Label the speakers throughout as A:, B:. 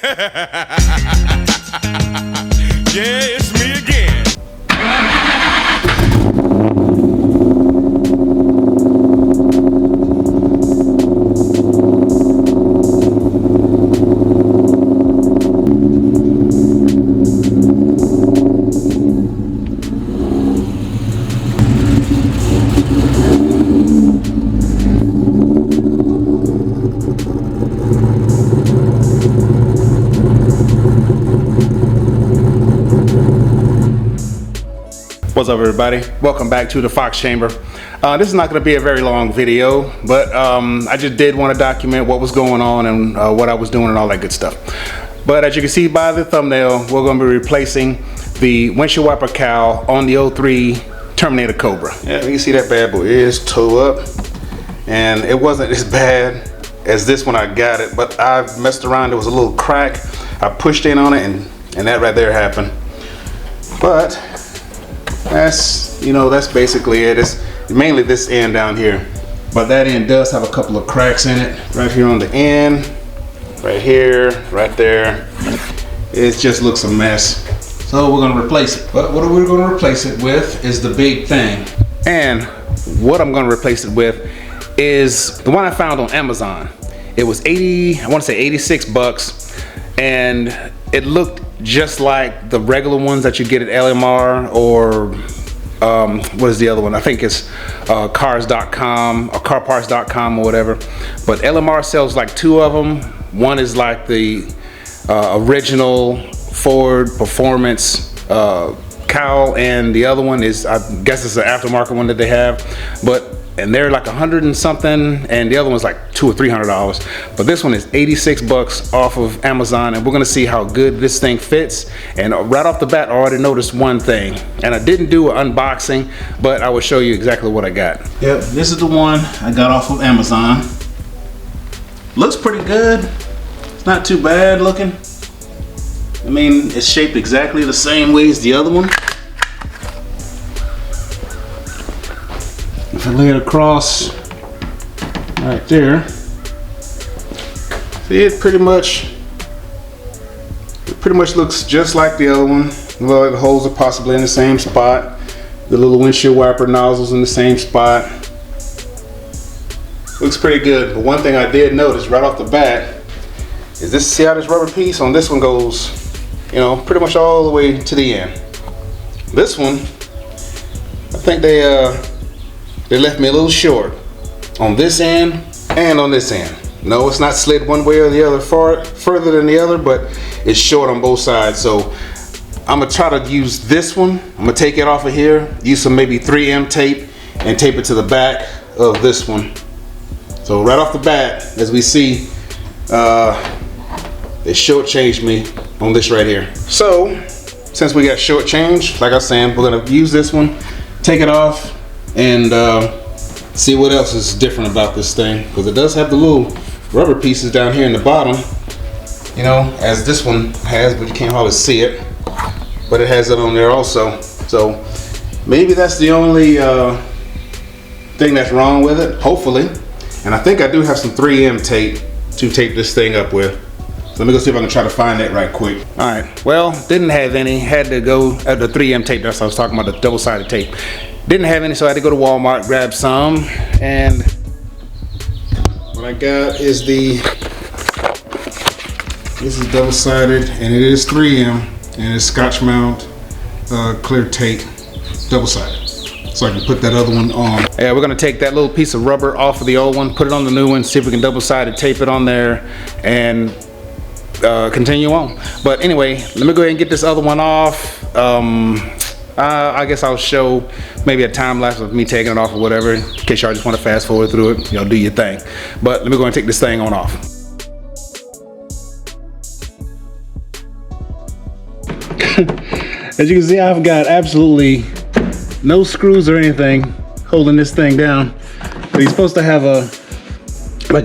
A: Yeah, it's me again.
B: What's up, everybody? Welcome back to the Fox Chamber. This is not going to be a very long video, but I just did want to document what was going on and what I was doing and all that good stuff. But as you can see by the thumbnail, we're going to be replacing the windshield wiper cowl on the 03 Terminator Cobra. Yeah, you can see that bad boy is toe up, and it wasn't as bad as this when I got it, but I messed around. There was a little crack. I pushed in on it, and that right there happened. But that's basically it. It's mainly this end down here, but that end does have a couple of cracks in it. Right here on the end, right here, right there. It just looks a mess. So we're gonna replace it. But what we're gonna replace it with is the big thing. And what I'm gonna replace it with is the one I found on Amazon. It was I want to say 86 bucks, and it looked just like the regular ones that you get at LMR or what is the other one? I think it's cars.com or carparts.com or whatever. But LMR sells like two of them. One is like the original Ford Performance cowl, and the other one is, I guess it's an aftermarket one that they have. And they're like 100 and something, and the other one's like $200 or $300. But this one is 86 bucks off of Amazon, and we're gonna see how good this thing fits. And right off the bat, I already noticed one thing, and I didn't do an unboxing, but I will show you exactly what I got. Yep, this is the one I got off of Amazon. Looks pretty good. It's not too bad looking. I mean, it's shaped exactly the same way as the other one. If I lay it across right there, see, it pretty much looks just like the other one. Well, the holes are possibly in the same spot. The little windshield wiper nozzles in the same spot. Looks pretty good. But one thing I did notice right off the bat is this. See how this rubber piece on this one goes, pretty much all the way to the end. This one, I think they left me a little short on this end and on this end. No, it's not slid one way or the other further than the other, but it's short on both sides. So I'm gonna try to use this one. I'm gonna take it off of here, use some maybe 3M tape, and tape it to the back of this one. So right off the bat, as we see, they shortchanged me on this right here. So since we got shortchanged, like I was saying, we're gonna use this one, take it off, and see what else is different about this thing, because it does have the little rubber pieces down here in the bottom, as this one has, but you can't hardly see it, but it has it on there also. So maybe that's the only thing that's wrong with it, hopefully. And I think I do have some 3M tape to tape this thing up with. So let me go see if I can try to find that right quick. All right, well, didn't have any, had to go at the 3M tape. That's what I was talking about, the double-sided tape. Didn't have any, so I had to go to Walmart, grab some, and what I got is this is double-sided, and it is 3M, and it's Scotch mount clear tape, double-sided, so I can put that other one on. Yeah, we're gonna take that little piece of rubber off of the old one, put it on the new one, see if we can double-sided tape it on there, and continue on. But anyway, let me go ahead and get this other one off. I guess I'll show maybe a time lapse of me taking it off or whatever, in case y'all just want to fast forward through it, do your thing. But let me go and take this thing on off. As you can see, I've got absolutely no screws or anything holding this thing down. But you're supposed to have a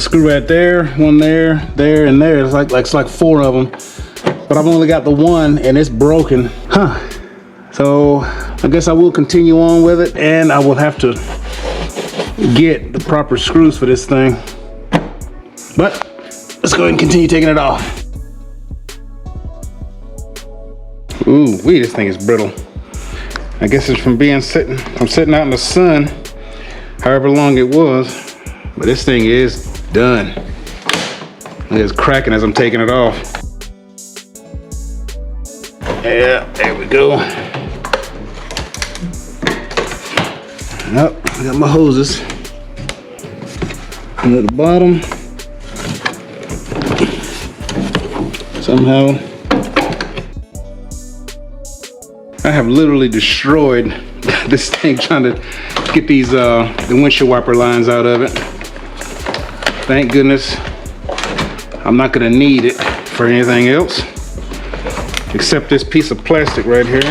B: screw right there, one there, there, and there. It's like four of them. But I've only got the one, and it's broken. So I guess I will continue on with it, and I will have to get the proper screws for this thing. But let's go ahead and continue taking it off. Ooh, this thing is brittle. I guess it's from sitting out in the sun, however long it was. But this thing is done. It's cracking as I'm taking it off. Yeah, there we go. Yep, I got my hoses. And at the bottom, somehow, I have literally destroyed this thing trying to get these the windshield wiper lines out of it. Thank goodness I'm not gonna need it for anything else except this piece of plastic right here,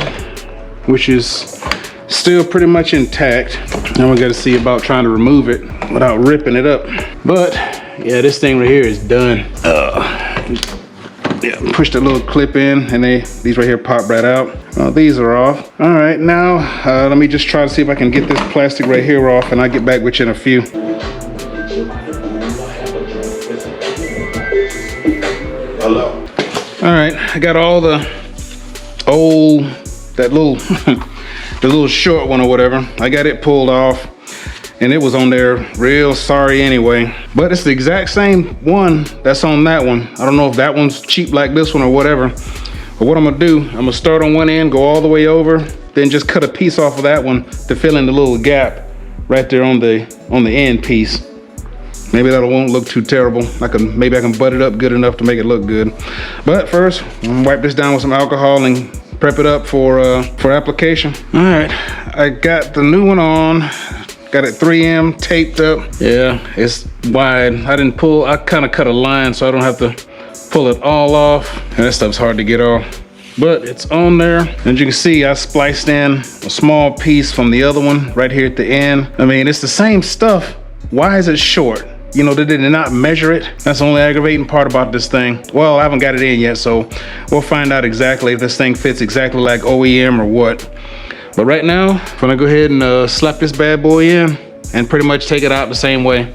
B: which is still pretty much intact. Now we gotta see about trying to remove it without ripping it up. But yeah, this thing right here is done. Yeah, push the little clip in and these right here pop right out. These are off. All right, now let me just try to see if I can get this plastic right here off, and I'll get back with you in a few. Hello. All right, I got all the that little the little short one or whatever. I got it pulled off, and it was on there real sorry anyway. But it's the exact same one that's on that one. I don't know if that one's cheap like this one or whatever. But what I'm gonna do, I'm gonna start on one end, go all the way over, then just cut a piece off of that one to fill in the little gap right there on the end piece. Maybe that won't look too terrible. Maybe I can butt it up good enough to make it look good. But first, I'm gonna wipe this down with some alcohol and prep it up for application. All right, I got the new one on. Got it 3M taped up. Yeah, it's wide. I kind of cut a line so I don't have to pull it all off. And that stuff's hard to get off. But it's on there. As you can see, I spliced in a small piece from the other one right here at the end. I mean, it's the same stuff. Why is it short? You know, they did not measure it. That's the only aggravating part about this thing. Well, I haven't got it in yet, so we'll find out exactly if this thing fits exactly like OEM or what. But right now, I'm gonna go ahead and slap this bad boy in and pretty much take it out the same way.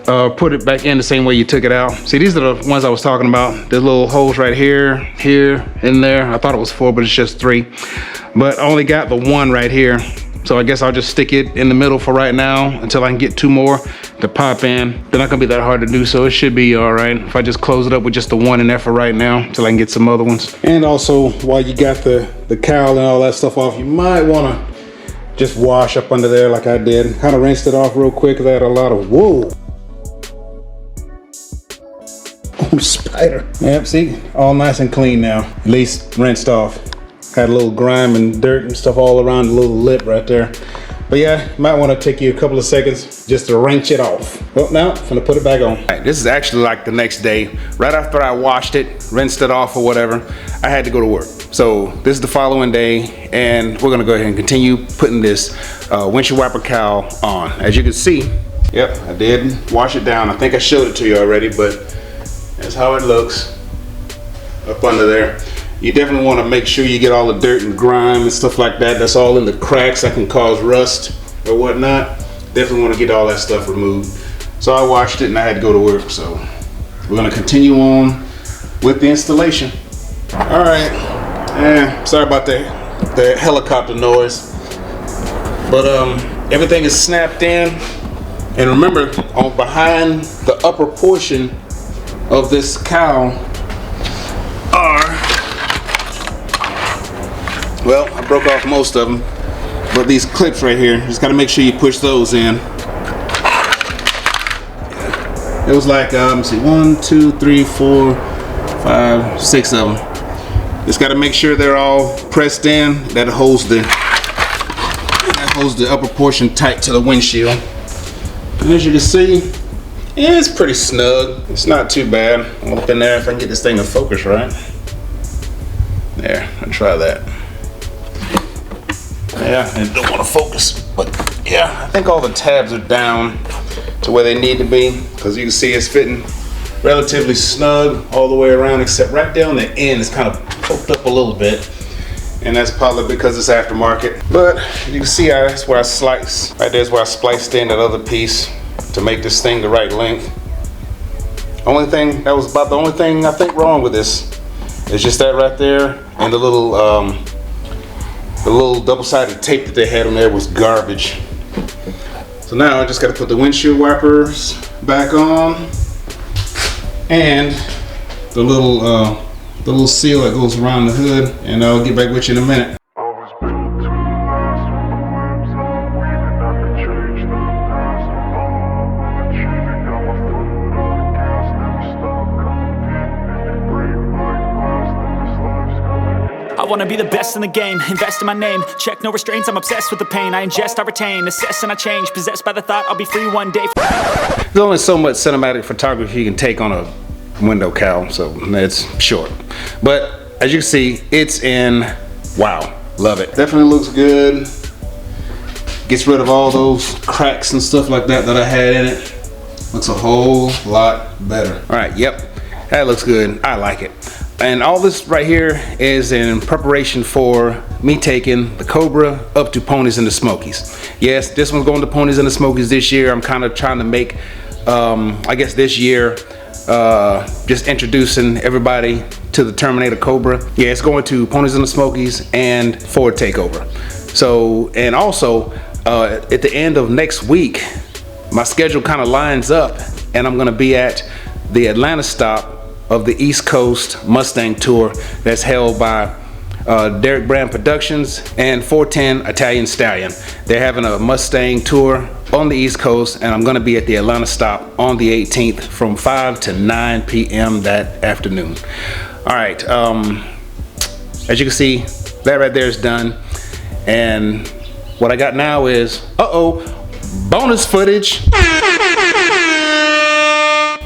B: Put it back in the same way you took it out. See, these are the ones I was talking about. There's little holes right here, in there. I thought it was 4, but it's just 3. But I only got the one right here. So I guess I'll just stick it in the middle for right now until I can get 2 more to pop in. They're not gonna be that hard to do, so it should be all right if I just close it up with just the one in there for right now until I can get some other ones. And also, while you got the cowl and all that stuff off, you might wanna just wash up under there like I did. Kind of rinsed it off real quick because I had a lot of, whoa. Oh, spider. Yep, see, all nice and clean now. At least rinsed off. Had a little grime and dirt and stuff all around the little lip right there. But yeah, might want to take you a couple of seconds just to wrench it off. Well, now I'm gonna put it back on. Right, this is actually like the next day. Right after I washed it, rinsed it off or whatever, I had to go to work. So this is the following day, and we're gonna go ahead and continue putting this windshield wiper cowl on. As you can see, yep, I did wash it down. I think I showed it to you already, but that's how it looks up under there. You definitely want to make sure you get all the dirt and grime and stuff like that. That's all in the cracks that can cause rust or whatnot. Definitely want to get all that stuff removed. So I washed it and I had to go to work. So we're going to continue on with the installation. All right. Sorry about the helicopter noise. But everything is snapped in. And remember, on behind the upper portion of this cowl are, well, I broke off most of them, but these clips right here, just got to make sure you push those in. It was like, let's see, 1, 2, 3, 4, 5, 6 of them. Just got to make sure they're all pressed in. That holds the upper portion tight to the windshield. And as you can see, it's pretty snug. It's not too bad. I'll look in there if I can get this thing to focus right. There, I'll try that. Yeah, I don't want to focus, but yeah, I think all the tabs are down to where they need to be, because you can see it's fitting relatively snug all the way around, except right down the end it's kind of poked up a little bit, and that's probably because it's aftermarket. But you can see that's where I sliced, right there's where I spliced in that other piece to make this thing the right length. That was about the only thing I think wrong with this. It's just that right there, and the little double-sided tape that they had on there was garbage. So now I just got to put the windshield wipers back on, and the little seal that goes around the hood, and I'll get back with you in a minute.
A: I wanna be the best in the game, invest in my name, check no restraints, I'm obsessed with the pain, I ingest, I retain, assess and I change, possessed by the thought I'll be free one day.
B: There's only so much cinematic photography you can take on a window cowl, so it's short. But as you can see, it's in, wow, love it. Definitely looks good. Gets rid of all those cracks and stuff like that I had in it. Looks a whole lot better. All right, yep, that looks good, I like it. And all this right here is in preparation for me taking the Cobra up to Ponies and the Smokies. Yes, this one's going to Ponies and the Smokies this year. I'm kind of trying to make, I guess this year, just introducing everybody to the Terminator Cobra. Yeah, it's going to Ponies and the Smokies and Ford Takeover. So, and also, at the end of next week, my schedule kind of lines up, and I'm going to be at the Atlanta stop of the East Coast Mustang Tour that's held by Derek Brand Productions and 410 Italian Stallion. They're having a Mustang tour on the East Coast, and I'm gonna be at the Atlanta stop on the 18th from 5 to 9 p.m. that afternoon. All right, as you can see, that right there is done. And what I got now is, bonus footage.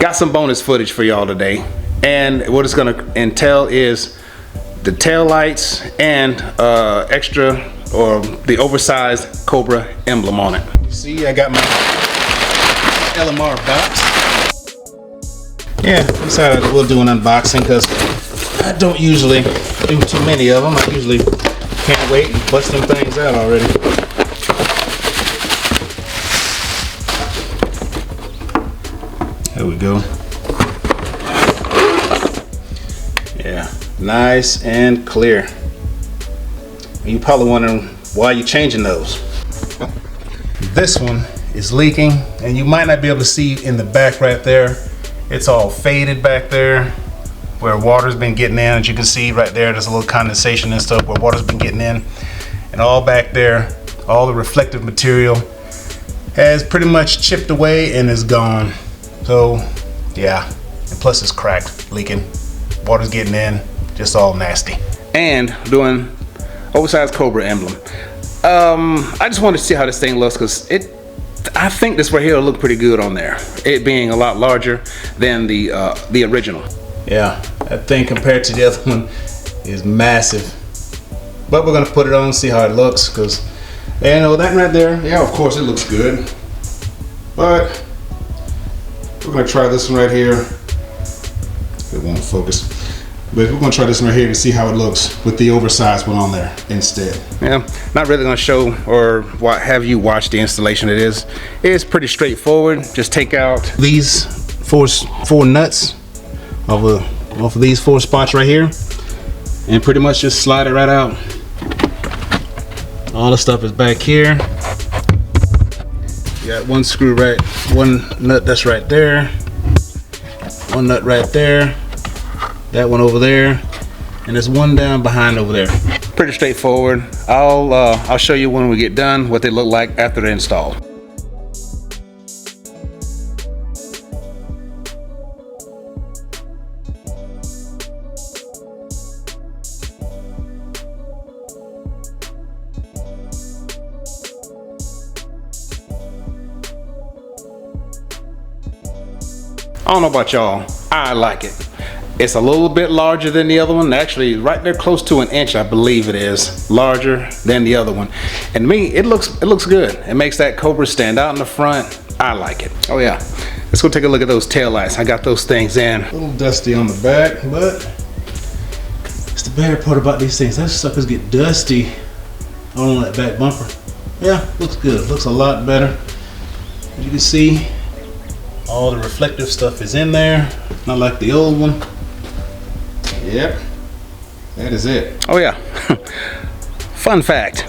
B: Got some bonus footage for y'all today. And what it's gonna entail is the tail lights and extra or the oversized Cobra emblem on it. You see, I got my LMR box. Yeah, decided we'll do an unboxing because I don't usually do too many of them. I usually can't wait and bust them things out already. There we go. Yeah, nice and clear. You probably wondering why you're changing those. This one is leaking, and you might not be able to see in the back right there. It's all faded back there where water's been getting in. As you can see right there, there's a little condensation and stuff where water's been getting in. And all back there, all the reflective material has pretty much chipped away and is gone. So yeah, and plus it's cracked, leaking, water's getting in, just all nasty. And doing oversized Cobra emblem. I just wanted to see how this thing looks because I think this right here will look pretty good on there. It being a lot larger than the original. Yeah, that thing compared to the other one is massive. But we're gonna put it on and see how it looks because, you know, that right there, yeah, of course it looks good. But we're gonna try this one right here. It won't focus. But we're gonna try this one right here and see how it looks with the oversized one on there instead. Yeah, not really gonna show or have you watch the installation. It's pretty straightforward. Just take out these four nuts off of these 4 spots right here, and pretty much just slide it right out. All the stuff is back here. You got one nut that's right there, one nut right there, that one over there, and there's one down behind over there. Pretty straightforward. I'll show you when we get done what they look like after they're installed. I don't know about y'all, I like it. It's a little bit larger than the other one. Actually, right there close to 1 inch, I believe it is, larger than the other one. And to me, it looks good. It makes that Cobra stand out in the front. I like it. Oh yeah, let's go take a look at those tail lights. I got those things in. A little dusty on the back, but it's the bad part about these things. Those suckers get dusty on that back bumper. Yeah, looks good. Looks a lot better. As you can see, all the reflective stuff is in there, not like the old one. Yep, That is it. Oh yeah. Fun fact.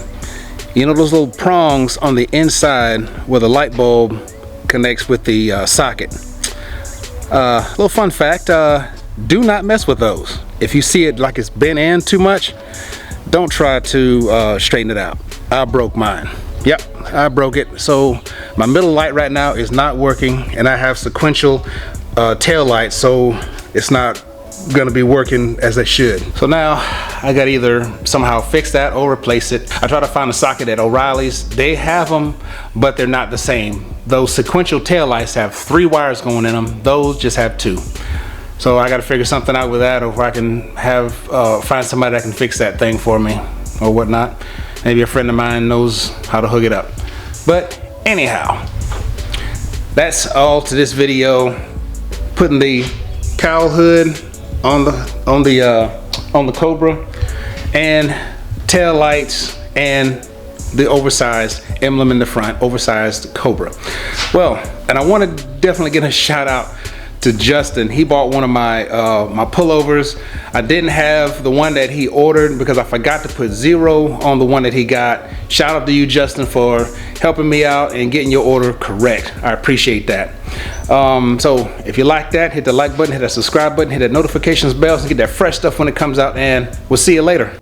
B: You know those little prongs on the inside where the light bulb connects with the socket? Little fun fact, do not mess with those. If you see it like it's bent in too much, don't try to straighten it out. I broke mine. Yep, I broke it. So my middle light right now is not working, and I have sequential tail lights, so it's not gonna be working as it should. So now I gotta either somehow fix that or replace it. I try to find a socket at O'Reilly's. They have them, but they're not the same. Those sequential tail lights have 3 wires going in them. Those just have 2. So I gotta figure something out with that, or if I can have find somebody that can fix that thing for me or whatnot. Maybe a friend of mine knows how to hook it up. But anyhow, that's all to this video. Putting the cowl hood on the Cobra, and tail lights, and the oversized emblem in the front, oversized Cobra. Well, and I want to definitely give a shout out to Justin. He bought one of my my pullovers. I didn't have the one that he ordered because I forgot to put 0 on the one that he got. Shout out to you, Justin, for helping me out and getting your order correct. I appreciate that. So if you like that, hit the like button, hit that subscribe button, hit that notifications bell, so you get that fresh stuff when it comes out, and we'll see you later.